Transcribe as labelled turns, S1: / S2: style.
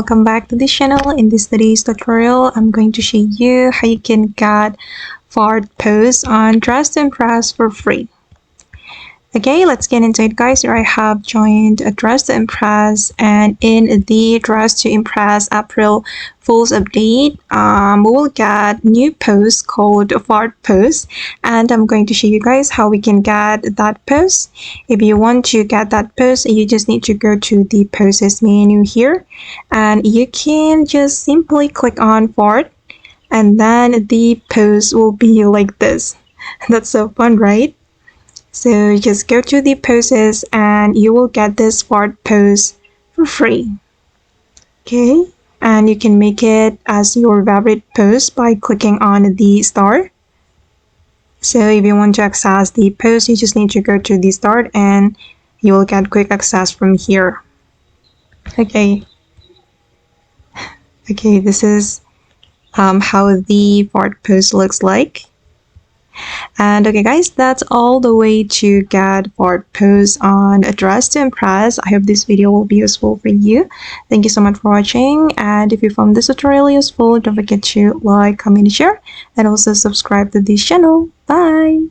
S1: Welcome back to this channel. In this today's tutorial, I'm going to show you how you can get fart pose on Dress to Impress for free. Okay, let's get into it, guys. Here I have joined a Dress to Impress, and in the Dress to Impress April Fool's update, we will get new pose called fart pose, and I'm going to show you guys how we can get that pose. If you want to get that pose, you just need to go to the poses menu here, and you can just simply click on fart, and then the pose will be like this. That's so fun, right? So just go to the poses and you will get this fart pose for free. Okay, and you can make it as your favorite pose by clicking on the star. So if you want to access the pose, you just need to go to the start and you will get quick access from here. Okay, this is how the fart pose looks like. And okay guys, that's all the way to get fart pose on a Dress to Impress. I hope this video will be useful for you. Thank you so much for watching, and if you found this tutorial useful, don't forget to like, comment, share, and also subscribe to this channel. Bye!